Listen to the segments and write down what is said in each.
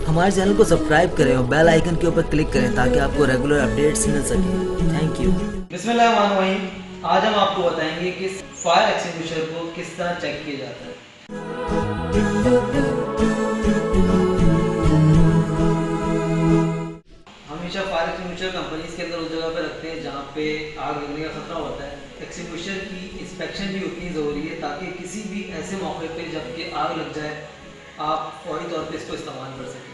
हमारे चैनल को सब्सक्राइब करें और बेल आइकन के ऊपर क्लिक करें ताकि आपको रेगुलर अपडेट्स मिल सकें। Thank you. बिस्मिल्लाहिर्रहमानिर्रहीम। आज हम आपको बताएंगे कि फायर एक्सटिंग्विशर को किस तरह चेक किया जाता है। हमेशा फायर एक्सटिंग्विशर कंपनीज के अंदर उस जगह पे रखते हैं जहाँ पे आग लगने का खतरा होता है। एक्सटिंग्विशर की इंस्पेक्शन भी उतनी ज़रूरी है ताकि किसी भी ऐसे मौके पे जबकि आग लग जाए आप फौरी तौर पे इसको इस्तेमाल कर सकें।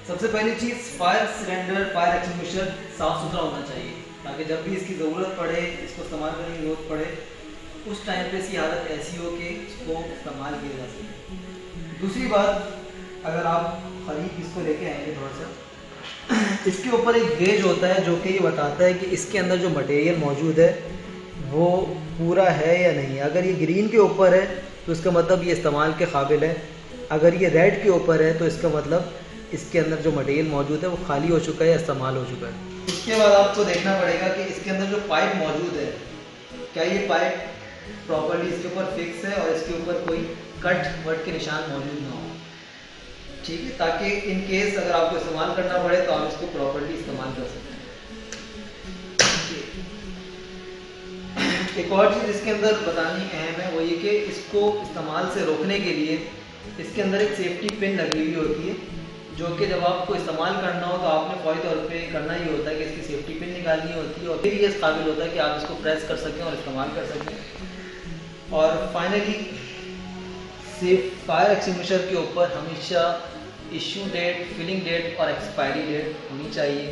सबसे पहली चीज़, फायर सिलेंडर, फायर एक्सटिंग्विशर साफ़ सुथरा होना चाहिए ताकि जब भी इसकी ज़रूरत पड़े, इसको इस्तेमाल करने की ज़रूरत पड़े, उस टाइम पे इसकी हालत ऐसी हो कि इसको इस्तेमाल किया जा सके। दूसरी बात, अगर आप करीब इसको लेके आएंगे थोड़ा सा, इसके ऊपर एक गेज होता है जो कि ये बताता है कि इसके अंदर जो मटेरियल मौजूद है वो पूरा है या नहीं। अगर ये ग्रीन के ऊपर है तो इसका मतलब ये इस्तेमाल के काबिल है। अगर ये रेड के ऊपर है तो इसका मतलब इसके अंदर जो मटेरियल मौजूद है वो खाली हो चुका है या इस्तेमाल हो चुका है। इसके बाद आपको देखना पड़ेगा कि इसके अंदर जो पाइप मौजूद है, क्या ये पाइप प्रॉपर्ली इसके ऊपर फिक्स है और इसके ऊपर कोई कट वट के निशान मौजूद ना हो। ठीक है, ताकि इन केस अगर आपको इस्तेमाल करना पड़े तो आप इसको प्रॉपर्ली इस्तेमाल कर सकते हैं। एक और चीज़ इसके अंदर बतानी अहम है वो ये कि इसको इस्तेमाल से रोकने के लिए इसके अंदर एक सेफ्टी पिन लगी हुई होती है जो कि जब आपको इस्तेमाल करना हो तो आपने फौरी तौर पे करना ही होता है कि इसकी सेफ्टी पिन निकालनी होती है और फिर ये इस काबिल होता है कि आप इसको प्रेस कर सकें और इस्तेमाल कर सकें। और फाइनली सिर्फ फायर एक्सटिंग्विशर के ऊपर हमेशा इशू डेट, फिलिंग डेट और एक्सपायरी डेट होनी चाहिए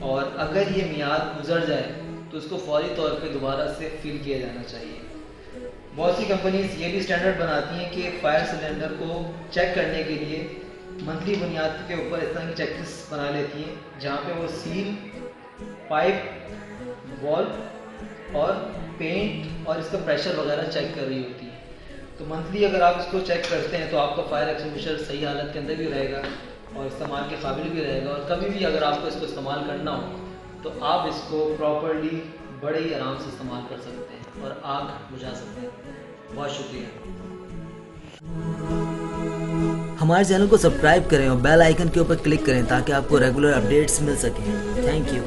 और अगर ये मियाद गुजर जाए तो उसको फौरी तौर पे दोबारा से फिल किया जाना चाहिए। बहुत सी कंपनीज ये भी स्टैंडर्ड बनाती हैं कि फायर सिलेंडर को चेक करने के लिए मंथली बुनियाद के ऊपर इस तरह की चेकलिस्ट बना लेती हैं जहाँ पे वो सील, पाइप, वॉल्व और पेंट और इसका प्रेशर वगैरह चेक कर रही होती है। तो मंथली अगर आप इसको चेक करते हैं तो आपका फायर एक्सटिंग्विशर सही हालत के अंदर भी रहेगा और इस्तेमाल के काबिल भी रहेगा और कभी भी अगर आपको इसको इस्तेमाल करना हो तो आप इसको प्रॉपर्ली बड़े ही आराम से इस्तेमाल कर सकते हैं और आग बुझा सकते हैं। बहुत शुक्रिया। हमारे चैनल को सब्सक्राइब करें और बेल आइकन के ऊपर क्लिक करें ताकि आपको रेगुलर अपडेट्स मिल सकें। Thank you.